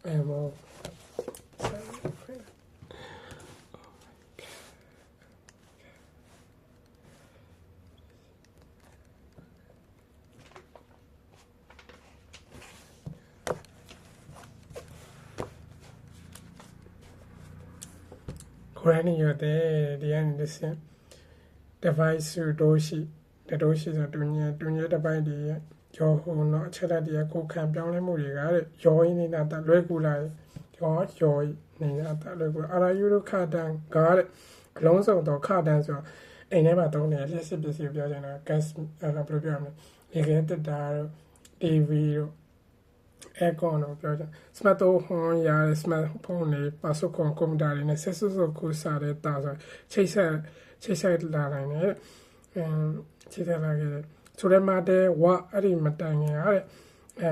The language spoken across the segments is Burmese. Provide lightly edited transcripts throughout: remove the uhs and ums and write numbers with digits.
more. Granny, you're there, the end is device to doshi. The doshi are doing the by the your who not cheladia cook camp down the movie, joy in that regular, your joy in that regular. Are you to cut down? Got it. Close of the car dancer. I never told me, let's see if you're in a gas program. You get the dial, TV, aircon of Georgia. Smart old horn, ya, smart pony, pasocon come down in a sessus of cool side, thousand. Chase la line, and chase like it. So the matter, what are you matang?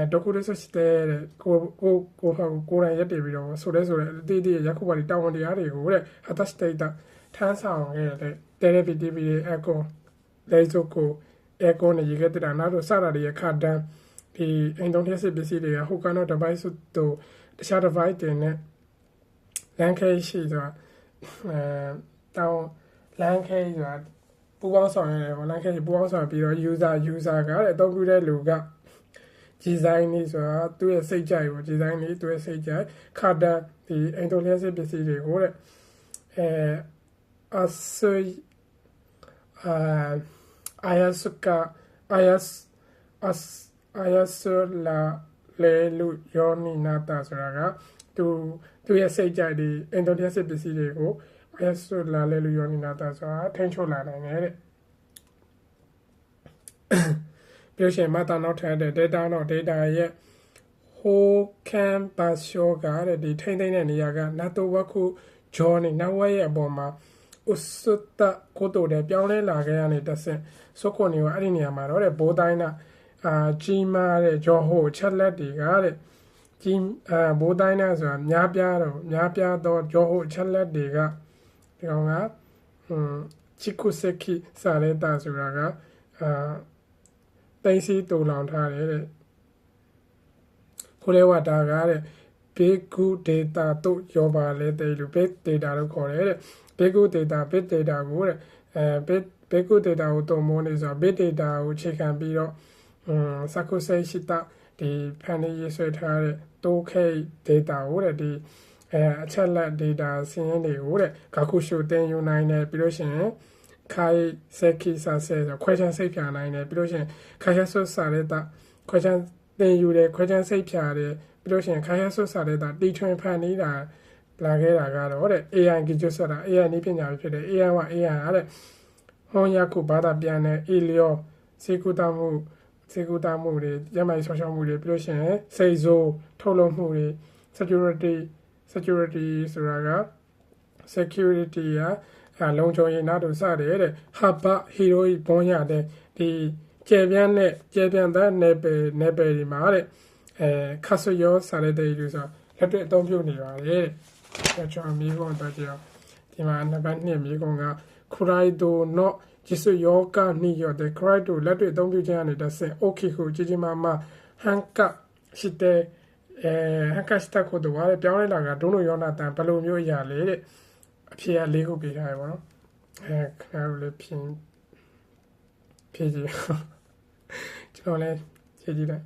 Doctors stay go and get the video. So that's what the Yakuba down the area. At that state, that turns out the TV echo, there's go echo, and you get it another Saturday, a cut down. The Indonesian city who cannot advise to the shadow fight in Lancashire down Lancashire. ပူပေါင်းဆောင်ရတယ်ဗောလမ်းခဲပူပေါင်းဆောင်ပြီးတော့ user ကအသုံးပြုတဲ့လူက design นี่ဆိုတာသူ့ရဲ့စိတ်ကြိုက်ပေါ့ design นี่သူ့ရဲ့စိတ်ကြိုက်ခါတာဒီအင်တိုလျက်စစ်ပစ္စည်းတွေကိုတဲ့IASULA လေလူယောနီနာတာဆိုတာကသူ့ရဲ့စိတ်ကြိုက်ဒီအင်တိုလျက်စစ်ပစ္စည်းတွေကို IASULA လေလူယောနီနာတာဆိုတာထိန်းချုပ်လာနိုင်တယ်တဲ့ ပြောရှင်မတာနောက်ထပ်တဲ့ data တော့ data ရဲ့ whole campus show ကတဲ့ဒီထိန်းသိမ်းတဲ့နေရာက network ခု join နောက်ဝက်ရဲ့အပေါ်မှာ ဥစွတ်တကိုတိုတဲ့ပြောင်းလဲလာခဲ့ရတဲ့တဆင့်စုခွန်နေကအဲ့ဒီနေရာမှာတော့တဲ့ဘိုးတိုင်းကကြီးမားတဲ့ဂျော်ဟိုချက်လက်တွေကတဲ့ကြီးဘိုးတိုင်းကဆိုတာများပြားတော့ဂျော်ဟိုချက်လက်တွေကဒီကောင်ကချီကုစက်ကီစာရဲတာဆိုတာကတိုင်းစီတူလောင်ထားတယ်တဲ့ခိုးလဲဝတာကတဲ့ big good data တို့ရောပါလဲတဲ့လူ big data လို့ခေါ်တယ်တဲ့ big good data ကိုတဲ့big good data ကိုတုံမိုးနေဆိုတာ big data ကိုအခြေခံပြီးတော့စကုစိတ်ရှိတာဒီဖန်ရေးဆွဲထားတဲ့တိုးခဲ data ကိုတဲ့ဒီအချက်လက် data စီးရင်တွေကိုတဲ့ဂါခုရှုတင်ယူနိုင်တယ်ပြီးလို့ရှိရင်ခိုင်စက်ခိစာဆဲဆိုခွဲချမ်းစိတ်ဖြာနိုင်တယ်ပြီးလို့ရှိရင်ခိုင်ရဆွတ်စာတဲ့တာခွဲချမ်းတင်ယူတယ်ခွဲချမ်းစိတ်ဖြာတယ်ပြီးလို့ရှိရင်ခိုင်ရဆွတ်စာတဲ့တာတီထွင်ဖန်နေတာလာခဲ့တာကတော့တဲ့ AI ကကြွဆိုတာ AI နည်းပညာဖြစ်တယ် AI က AI ဟာတဲ့ဟောရခုဘာသာပြန်တဲ့ Elio စေကူတာမှုတွေရမိုင်ဆောင်းရှောင်းမှုတွေပြီးလို့ရှိရင်စိတ်ဆိုးထုတ်လုပ်မှုတွေ security ဆိုတာက security ကလုံခြုံရေးနားတို့စတယ်တဲ့ဟာဘဟီရိုဘွန်ရတဲ့ဒီကျေပြန့်တဲ့နယ်ပယ်ဒီမှာတဲ့ခါဆယောစာရတဲ့လူဆိုလက်တွေ့အသုံးပြုနေပါတယ်တဲ့ကျွန်တော်မျိုးကတော့ကြည့်အောင်ဒီမှာနံပါတ်2မျိုးကခရိုက်ဒိုနော့ဂျစ်ဆူယောကနီယောတဲ့ခရိုက်ဒိုလက်တွေ့အသုံးပြုခြင်းအနေနဲ့ဆင်โอเคကိုကြီးမားမားဟန်ကရှိတဲ့ဟန်ကစတာကိုတော့ပြောင်းလဲလာကဒုံလိုယောနာတန်ဘယ်လိုမျိုးအရာလဲတဲ့အဖြေက၄ခုပေးထားရပါတော့ခဏလေးဖြည့်ကြည့်ကျွန်တော်လည်းဖြည့်ကြည့်လိုက်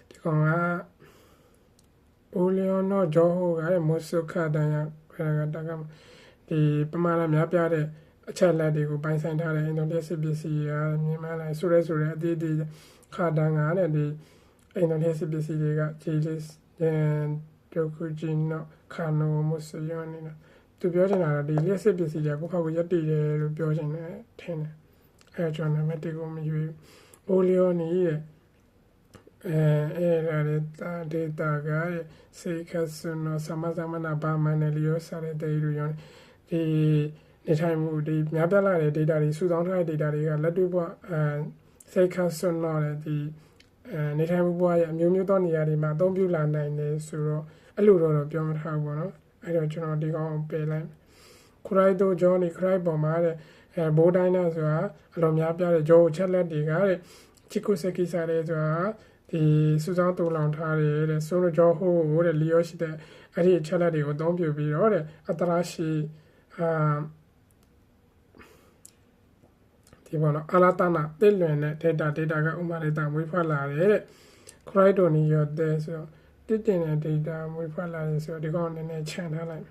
ဒီကောင်ကအိုလီယိုနိုဂျိုဟိုကမိုဆုခဒန်ရခရကတကဒီပမာဏများပြတဲ့အချက်လက်တွေကိုပိုင်းဆိုင်ထားတဲ့အင်ဒိုနီးရှားပစ္စည်းကမြန်မာလိုက်ဆိုရဲအသေးသေးခါဒန်ကလည်းဒီအင်ဒိုနီးရှားပစ္စည်းတွေကဂျီလစ်ဒိုကူဂျီနိုခါနိုမိုဆယောနီနာသူပြောချင်တာကဒီလျှက်စစ်ပစ္စည်းတွေကကိုယ့်ဘက်ကိုရက်တည်တယ်လို့ပြောချင်တယ်ထင်တယ်အဲကျွန်တော်နံပါတ်1ကိုမယူအိုလီယိုနီရဲ့data ကစေခဆူနိုဆမနာဘာမနယ်လီယိုစာတဲ့တေလူယောဒီနေထိုင်မှုဒီများပြားလာတဲ့ data တွေစုဆောင်းထားတဲ့ data တွေကလက်တွေ့ဘဝစေခဆူနိုတဲ့ဒီနေထိုင်မှုဘဝရဲ့အမျိုးမျိုးသောနေရာတွေမှာအသုံးပြုလာနိုင်တယ်ဆိုတော့အဲ့လိုတော့ပြောမထားဘူးပေါ့နော်အဲ့တော့ကျွန်တော်ဒီကောင်ပယ်လိုက်ခရိုက်ဒိုဂျောနီခရိုက်ပေါ်မှာတဲ့ဘိုးတိုင်းနာဆိုတာအလုံးများပြတဲ့ဂျောချက်လက်တွေကတဲ့ချီကိုစက်ကီစာရဲဆိုတာဒီ ဒီစုဆောင်းတူလောင်ထားတဲ့ဆိုလိုကြောဟိုးတဲ့လီယောရှိတဲ့အဲ့ဒီအချက်လက်တွေကိုအသုံးပြုပြီးတော့တဲ့အတရာရှိဒီပေါ့နော်အလာတနာတိလွင်တဲ့ data ကဥမာ data မွေးဖွားလာတယ်တဲ့ Croydon ရောတဲ့ဆိုတော့တိတင်တဲ့ data မွေးဖွားလာတယ်ဆိုတော့ဒီကောင်နည်းနည်းခြံထားလိုက်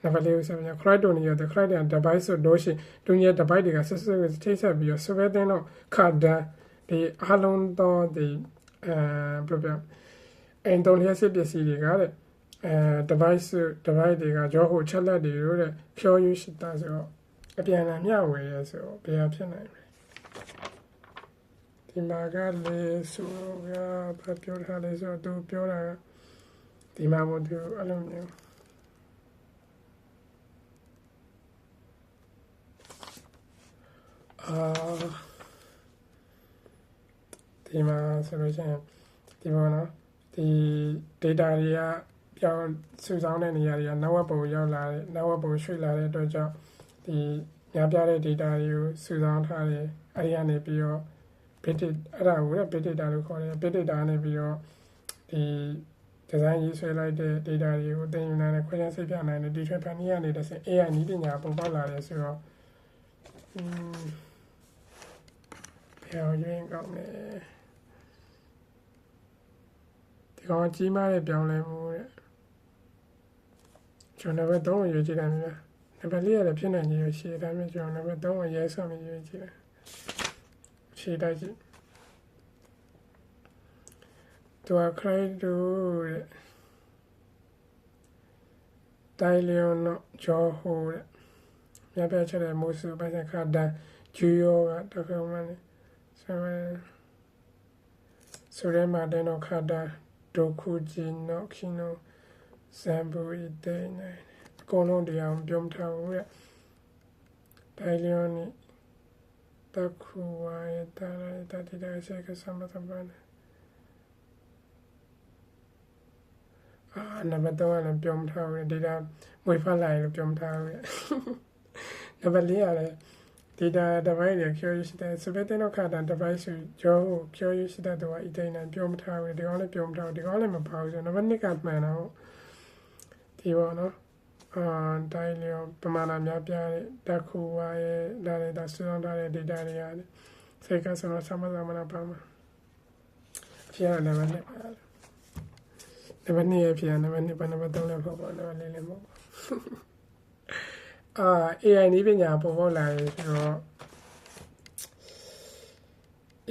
နံပါတ်လေးကိုဆက်ပြန် Croydon ရောတဲ့ Croydon device ဆိုတော့ရှိတူညီ device တွေကဆက်ထိတ်ဆက်ပြီးတော့ software တင်တော့ခါဒန်ဒီအားလုံးသောဒီဘယ်လိုပြောအိမ်တုံးလျက်စစ်ပစ္စည်းတွေကတဲ့device တွေကကြောဟိုချက်လက်တွေလို့တဲ့ဖြောယူရှိတာဆိုတော့အပြန်အလှန်မျှဝေရဆိုတော့ဘယ်ဟာဖြစ်နိုင်လဲဒီမှာကလေဆိုကဘာပြောထားလဲဆိုတော့သူပြောတာဒီမှာမို့သူအဲ့လိုမျိုးဒီမှာဆိုလို့ရှိရင်ဒီမှာနော်ဒီ data တွေကပြောင်းစုဆောင်းတဲ့နေရာတွေကနောက်ဝက်ပုံရောက်လာတဲ့နောက်ဝက်ပုံရွှေ့လာတဲ့အတွက်ကြောင့်ဒီများပြားတဲ့ data တွေကိုစုဆောင်းထားတယ်အဲ့ဒီကနေပြီးတော့ big data အဲ့ဒါကို big data လို့ခေါ်တယ် big data ကနေပြီးတော့ဒီ design ရေးဆွဲလိုက်တဲ့ data တွေကိုသင်ယူနိုင်တဲ့ခွဲခြားစိတ်ပြနိုင်တဲ့ဒီ transfer နည်းကနေတစ်ဆင့် AI နည်းပညာပုံပေါက်လာတယ်ဆိုတော့ဘယ်အောင်ရင်းကောင်းလဲဒီကောင်ကြီးမားတဲ့ပြောင်းလဲမှုတဲ့ကျွန်တော်နံပါတ်3ကိုရွေးကြည့်တယ်များနံပါတ်4ရတယ်ဖြစ်နိုင်ခြင်းရှိတယ်ဒါပေမဲ့ကျွန်တော်နံပါတ်3ကိုရဲဆော့ပြီးရွေးကြည့်တယ်ဖြေတိုက်ကြည့်သူကခရိုက်တူတဲ့တိုင်လျွန်တော့ဂျောဟိုတဲ့မြတ်ပြချက်တဲ့မိုးစုပိုင်ခါဒန်ဂျူယောကတက္ကမနဲ့ဆိုရဲမာတင်တော့ခါဒန်ဒိုခုဂျီနိုခီနိုဇမ်ဘူရီတေးနေအကုန်လုံးတရားပြောမထားဘူးတဲ့တိုင်လျွန်နိတခုဝါရတာတတိတဆေကစမသဘန်နံပါတ်3ကလည်းပြောမထားဘူးဒေတာမွေဖတ်လိုက်လို့ပြောမထားဘူးနံပါတ်4ကလည်းဒေတာ device တွေ cure ရှိတဲ့ software တင်တော့ခါတာ device ကိုကြောကို cure ရှိတဲ့တော့အတိုင်းနဲ့ပြောမထားဘူးဒီကောင်လည်းပြောမထားဘူးဒီကောင်လည်းမပါဘူးဆိုတော့နံပါတ်2ကမှန်တော့ဒီပေါ့နော်တိုင်းလျောပမာဏများပြားတဲ့တခုဝါရဲ့ဒါတွေဒါစုဆောင်းထားတဲ့ data တွေရတယ်စိတ်ကဆိုတော့စမပါမှာဖြစ်ရနံပါတ်2နံပါတ်2ရဲ့ဖြစ်ရနံပါတ်2ပါနံပါတ်3လည်းပေါ့နံပါတ်4လည်းပေါ့AI နည်းပညာပေါ်ပေါက်လာရင်ဆိုတော့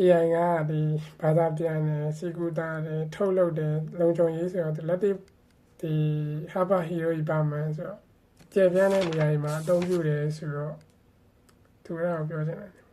AI ကဒီဘာသာပြန်တယ်စီကူတာတယ်ထုတ်လုပ်တယ်လုံခြုံရေးဆိုတော့လက်တွေ့ဒီဟာဘာဟီရိုကြီးပါမယ်ဆိုတော့ကျေပြန်းတဲ့နေရာတွေမှာအသုံးပြုတယ်ဆိုတော့သူကပြောချင်တယ်